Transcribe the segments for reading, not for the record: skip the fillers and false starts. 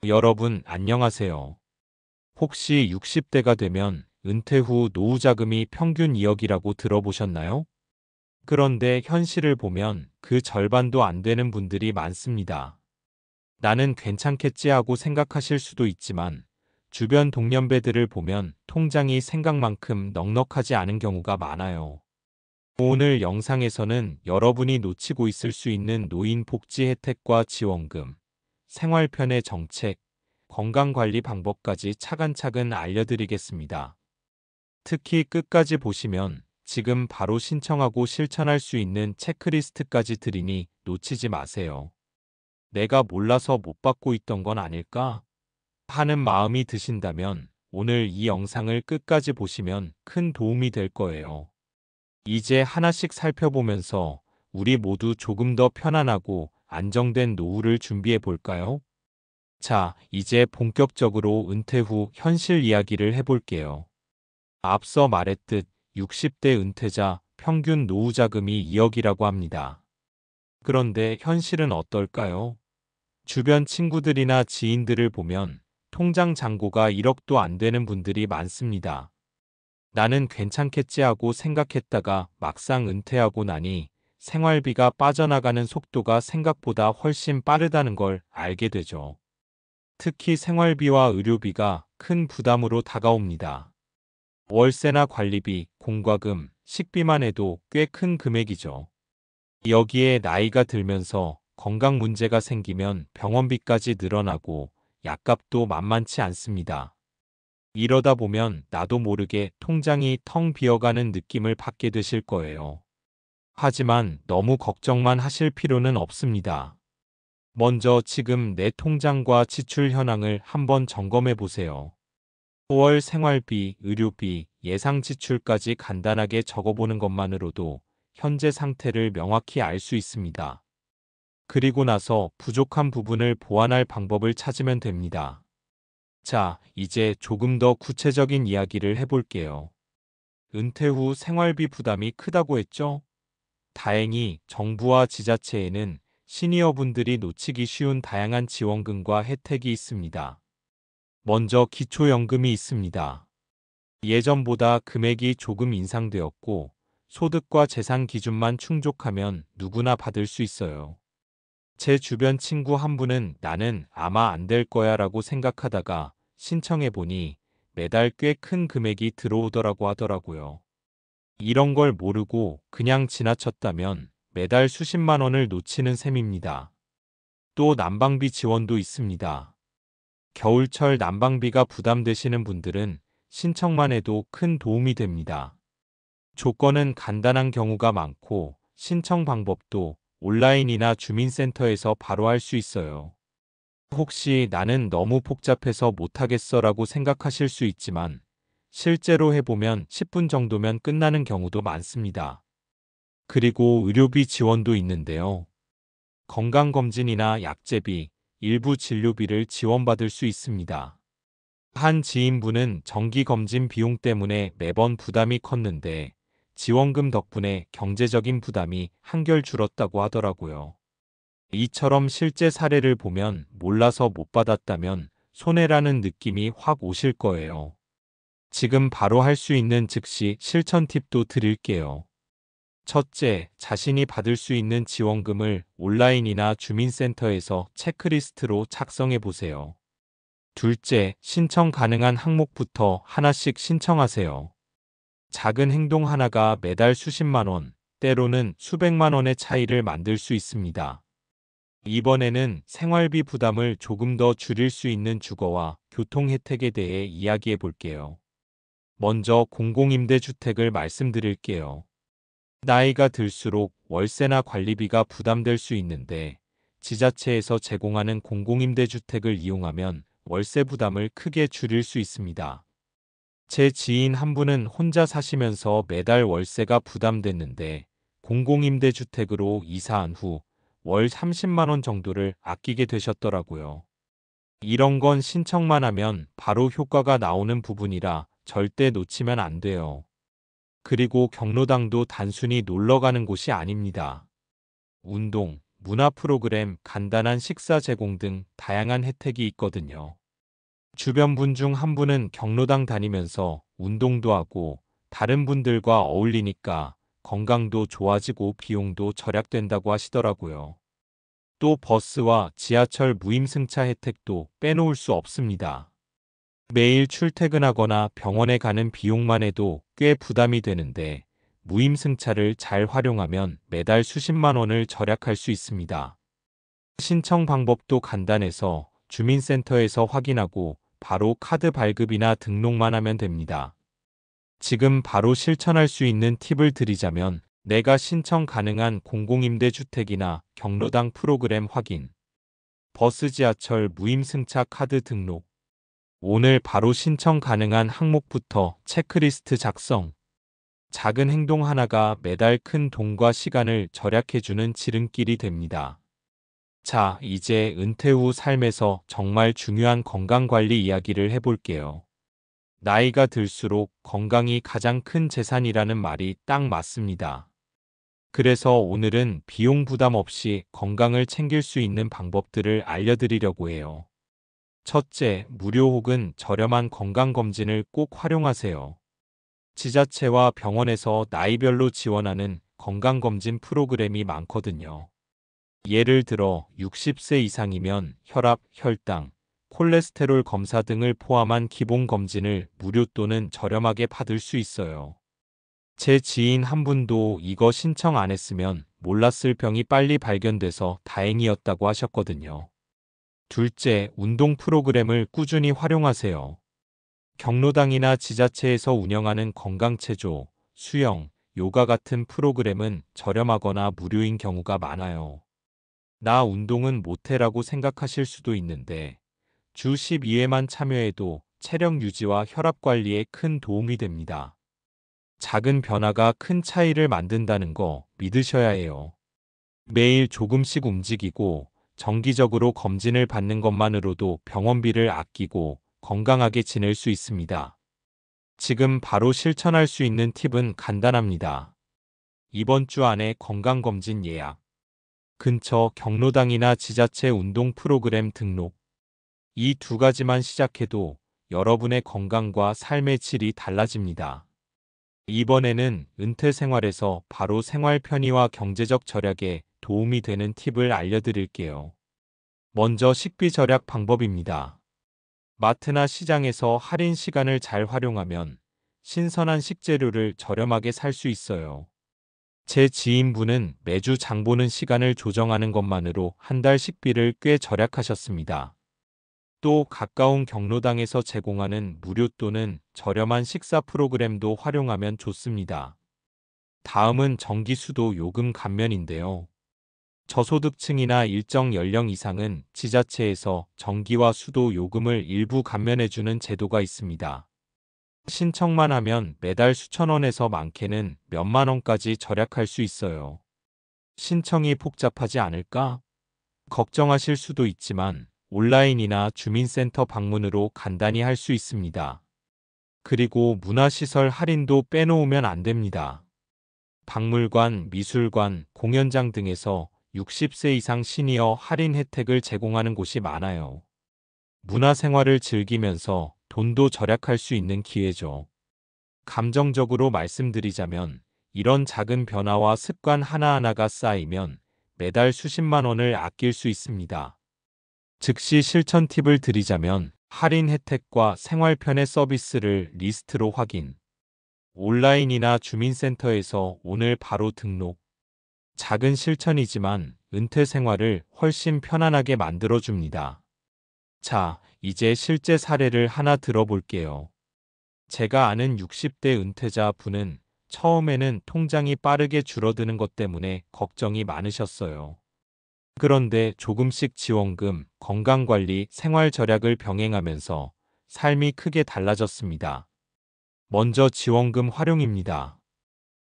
여러분, 안녕하세요. 혹시 60대가 되면 은퇴 후 노후 자금이 평균 2억이라고 들어보셨나요? 그런데 현실을 보면 그 절반도 안 되는 분들이 많습니다. 나는 괜찮겠지 하고 생각하실 수도 있지만 주변 동년배들을 보면 통장이 생각만큼 넉넉하지 않은 경우가 많아요. 오늘 영상에서는 여러분이 놓치고 있을 수 있는 노인 복지 혜택과 지원금, 생활편의 정책, 건강관리 방법까지 차근차근 알려드리겠습니다. 특히 끝까지 보시면 지금 바로 신청하고 실천할 수 있는 체크리스트까지 드리니 놓치지 마세요. 내가 몰라서 못 받고 있던 건 아닐까? 하는 마음이 드신다면 오늘 이 영상을 끝까지 보시면 큰 도움이 될 거예요. 이제 하나씩 살펴보면서 우리 모두 조금 더 편안하고 안정된 노후를 준비해 볼까요? 자, 이제 본격적으로 은퇴 후 현실 이야기를 해볼게요. 앞서 말했듯 60대 은퇴자 평균 노후 자금이 2억이라고 합니다. 그런데 현실은 어떨까요? 주변 친구들이나 지인들을 보면 통장 잔고가 1억도 안 되는 분들이 많습니다. 나는 괜찮겠지 하고 생각했다가 막상 은퇴하고 나니 생활비가 빠져나가는 속도가 생각보다 훨씬 빠르다는 걸 알게 되죠. 특히 생활비와 의료비가 큰 부담으로 다가옵니다. 월세나 관리비, 공과금, 식비만 해도 꽤 큰 금액이죠. 여기에 나이가 들면서 건강 문제가 생기면 병원비까지 늘어나고 약값도 만만치 않습니다. 이러다 보면 나도 모르게 통장이 텅 비어가는 느낌을 받게 되실 거예요. 하지만 너무 걱정만 하실 필요는 없습니다. 먼저 지금 내 통장과 지출 현황을 한번 점검해 보세요. 5월 생활비, 의료비, 예상 지출까지 간단하게 적어보는 것만으로도 현재 상태를 명확히 알 수 있습니다. 그리고 나서 부족한 부분을 보완할 방법을 찾으면 됩니다. 자, 이제 조금 더 구체적인 이야기를 해볼게요. 은퇴 후 생활비 부담이 크다고 했죠? 다행히 정부와 지자체에는 시니어분들이 놓치기 쉬운 다양한 지원금과 혜택이 있습니다. 먼저 기초연금이 있습니다. 예전보다 금액이 조금 인상되었고 소득과 재산 기준만 충족하면 누구나 받을 수 있어요. 제 주변 친구 한 분은 나는 아마 안 될 거야 라고 생각하다가 신청해보니 매달 꽤 큰 금액이 들어오더라고 하더라고요. 이런 걸 모르고 그냥 지나쳤다면 매달 수십만 원을 놓치는 셈입니다. 또 난방비 지원도 있습니다. 겨울철 난방비가 부담되시는 분들은 신청만 해도 큰 도움이 됩니다. 조건은 간단한 경우가 많고 신청 방법도 온라인이나 주민센터에서 바로 할 수 있어요. 혹시 나는 너무 복잡해서 못하겠어라고 생각하실 수 있지만 실제로 해보면 10분 정도면 끝나는 경우도 많습니다. 그리고 의료비 지원도 있는데요. 건강검진이나 약제비, 일부 진료비를 지원받을 수 있습니다. 한 지인분은 정기검진 비용 때문에 매번 부담이 컸는데 지원금 덕분에 경제적인 부담이 한결 줄었다고 하더라고요. 이처럼 실제 사례를 보면 몰라서 못 받았다면 손해라는 느낌이 확 오실 거예요. 지금 바로 할 수 있는 즉시 실천 팁도 드릴게요. 첫째, 자신이 받을 수 있는 지원금을 온라인이나 주민센터에서 체크리스트로 작성해 보세요. 둘째, 신청 가능한 항목부터 하나씩 신청하세요. 작은 행동 하나가 매달 수십만 원, 때로는 수백만 원의 차이를 만들 수 있습니다. 이번에는 생활비 부담을 조금 더 줄일 수 있는 주거와 교통 혜택에 대해 이야기해 볼게요. 먼저 공공임대주택을 말씀드릴게요. 나이가 들수록 월세나 관리비가 부담될 수 있는데 지자체에서 제공하는 공공임대주택을 이용하면 월세 부담을 크게 줄일 수 있습니다. 제 지인 한 분은 혼자 사시면서 매달 월세가 부담됐는데 공공임대주택으로 이사한 후 월 30만 원 정도를 아끼게 되셨더라고요. 이런 건 신청만 하면 바로 효과가 나오는 부분이라 절대 놓치면 안 돼요. 그리고 경로당도 단순히 놀러 가는 곳이 아닙니다. 운동, 문화 프로그램, 간단한 식사 제공 등 다양한 혜택이 있거든요. 주변 분 중 한 분은 경로당 다니면서 운동도 하고 다른 분들과 어울리니까 건강도 좋아지고 비용도 절약된다고 하시더라고요. 또 버스와 지하철 무임승차 혜택도 빼놓을 수 없습니다. 매일 출퇴근하거나 병원에 가는 비용만 해도 꽤 부담이 되는데 무임승차를 잘 활용하면 매달 수십만 원을 절약할 수 있습니다. 신청 방법도 간단해서 주민센터에서 확인하고 바로 카드 발급이나 등록만 하면 됩니다. 지금 바로 실천할 수 있는 팁을 드리자면 내가 신청 가능한 공공임대주택이나 경로당 프로그램 확인, 버스 지하철 무임승차 카드 등록, 오늘 바로 신청 가능한 항목부터 체크리스트 작성. 작은 행동 하나가 매달 큰 돈과 시간을 절약해주는 지름길이 됩니다. 자, 이제 은퇴 후 삶에서 정말 중요한 건강관리 이야기를 해볼게요. 나이가 들수록 건강이 가장 큰 재산이라는 말이 딱 맞습니다. 그래서 오늘은 비용 부담 없이 건강을 챙길 수 있는 방법들을 알려드리려고 해요. 첫째, 무료 혹은 저렴한 건강검진을 꼭 활용하세요. 지자체와 병원에서 나이별로 지원하는 건강검진 프로그램이 많거든요. 예를 들어 60세 이상이면 혈압, 혈당, 콜레스테롤 검사 등을 포함한 기본 검진을 무료 또는 저렴하게 받을 수 있어요. 제 지인 한 분도 이거 신청 안 했으면 몰랐을 병이 빨리 발견돼서 다행이었다고 하셨거든요. 둘째, 운동 프로그램을 꾸준히 활용하세요. 경로당이나 지자체에서 운영하는 건강체조, 수영, 요가 같은 프로그램은 저렴하거나 무료인 경우가 많아요. 나 운동은 못해라고 생각하실 수도 있는데 주 12회만 참여해도 체력 유지와 혈압 관리에 큰 도움이 됩니다. 작은 변화가 큰 차이를 만든다는 거 믿으셔야 해요. 매일 조금씩 움직이고 정기적으로 검진을 받는 것만으로도 병원비를 아끼고 건강하게 지낼 수 있습니다. 지금 바로 실천할 수 있는 팁은 간단합니다. 이번 주 안에 건강검진 예약, 근처 경로당이나 지자체 운동 프로그램 등록, 이 두 가지만 시작해도 여러분의 건강과 삶의 질이 달라집니다. 이번에는 은퇴 생활에서 바로 생활 편의와 경제적 절약에 도움이 되는 팁을 알려드릴게요. 먼저 식비 절약 방법입니다. 마트나 시장에서 할인 시간을 잘 활용하면 신선한 식재료를 저렴하게 살 수 있어요. 제 지인분은 매주 장 보는 시간을 조정하는 것만으로 한 달 식비를 꽤 절약하셨습니다. 또 가까운 경로당에서 제공하는 무료 또는 저렴한 식사 프로그램도 활용하면 좋습니다. 다음은 전기 수도 요금 감면인데요. 저소득층이나 일정 연령 이상은 지자체에서 전기와 수도 요금을 일부 감면해주는 제도가 있습니다. 신청만 하면 매달 수천 원에서 많게는 몇만 원까지 절약할 수 있어요. 신청이 복잡하지 않을까? 걱정하실 수도 있지만 온라인이나 주민센터 방문으로 간단히 할 수 있습니다. 그리고 문화시설 할인도 빼놓으면 안 됩니다. 박물관, 미술관, 공연장 등에서 60세 이상 시니어 할인 혜택을 제공하는 곳이 많아요. 문화생활을 즐기면서 돈도 절약할 수 있는 기회죠. 감정적으로 말씀드리자면 이런 작은 변화와 습관 하나하나가 쌓이면 매달 수십만 원을 아낄 수 있습니다. 즉시 실천 팁을 드리자면 할인 혜택과 생활 편의 서비스를 리스트로 확인. 온라인이나 주민센터에서 오늘 바로 등록. 작은 실천이지만 은퇴 생활을 훨씬 편안하게 만들어줍니다. 자, 이제 실제 사례를 하나 들어볼게요. 제가 아는 60대 은퇴자 분은 처음에는 통장이 빠르게 줄어드는 것 때문에 걱정이 많으셨어요. 그런데 조금씩 지원금, 건강관리, 생활 절약을 병행하면서 삶이 크게 달라졌습니다. 먼저 지원금 활용입니다.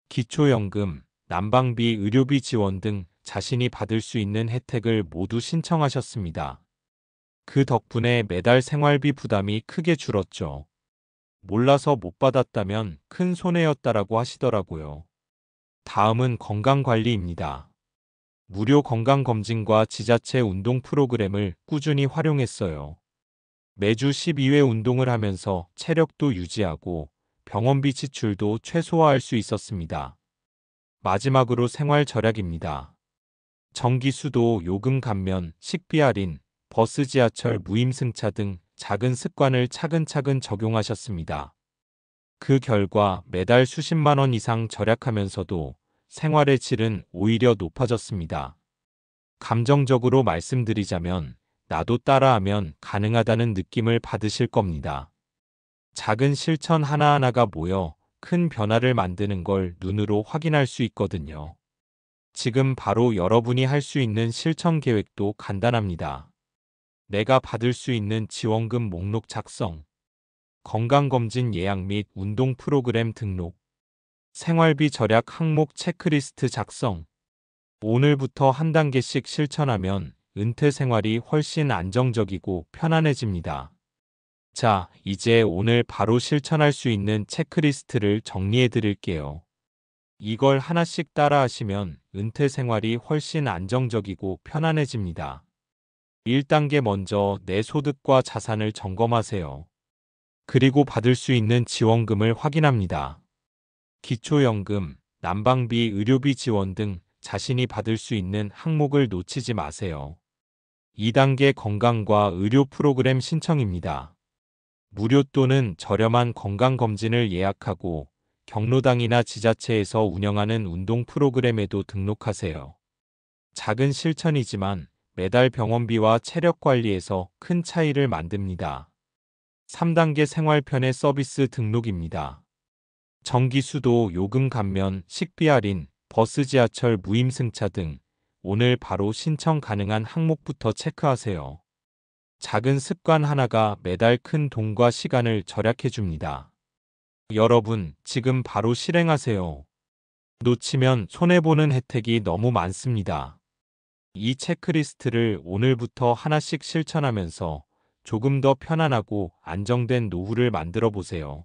기초연금, 난방비, 의료비 지원 등 자신이 받을 수 있는 혜택을 모두 신청하셨습니다. 그 덕분에 매달 생활비 부담이 크게 줄었죠. 몰라서 못 받았다면 큰 손해였다라고 하시더라고요. 다음은 건강관리입니다. 무료 건강검진과 지자체 운동 프로그램을 꾸준히 활용했어요. 매주 12회 운동을 하면서 체력도 유지하고 병원비 지출도 최소화할 수 있었습니다. 마지막으로 생활 절약입니다. 전기, 수도, 요금 감면, 식비 할인, 버스, 지하철, 무임승차 등 작은 습관을 차근차근 적용하셨습니다. 그 결과 매달 수십만 원 이상 절약하면서도 생활의 질은 오히려 높아졌습니다. 감정적으로 말씀드리자면 나도 따라하면 가능하다는 느낌을 받으실 겁니다. 작은 실천 하나하나가 모여 큰 변화를 만드는 걸 눈으로 확인할 수 있거든요. 지금 바로 여러분이 할 수 있는 실천 계획도 간단합니다. 내가 받을 수 있는 지원금 목록 작성, 건강검진 예약 및 운동 프로그램 등록, 생활비 절약 항목 체크리스트 작성. 오늘부터 한 단계씩 실천하면 은퇴 생활이 훨씬 안정적이고 편안해집니다. 자, 이제 오늘 바로 실천할 수 있는 체크리스트를 정리해 드릴게요. 이걸 하나씩 따라하시면 은퇴 생활이 훨씬 안정적이고 편안해집니다. 1단계, 먼저 내 소득과 자산을 점검하세요. 그리고 받을 수 있는 지원금을 확인합니다. 기초연금, 난방비, 의료비 지원 등 자신이 받을 수 있는 항목을 놓치지 마세요. 2단계, 건강과 의료 프로그램 신청입니다. 무료 또는 저렴한 건강검진을 예약하고 경로당이나 지자체에서 운영하는 운동 프로그램에도 등록하세요. 작은 실천이지만 매달 병원비와 체력 관리에서 큰 차이를 만듭니다. 3단계, 생활편의 서비스 등록입니다. 전기, 수도, 요금 감면, 식비 할인, 버스, 지하철, 무임승차 등 오늘 바로 신청 가능한 항목부터 체크하세요. 작은 습관 하나가 매달 큰 돈과 시간을 절약해 줍니다. 여러분, 지금 바로 실행하세요. 놓치면 손해보는 혜택이 너무 많습니다. 이 체크리스트를 오늘부터 하나씩 실천하면서 조금 더 편안하고 안정된 노후를 만들어 보세요.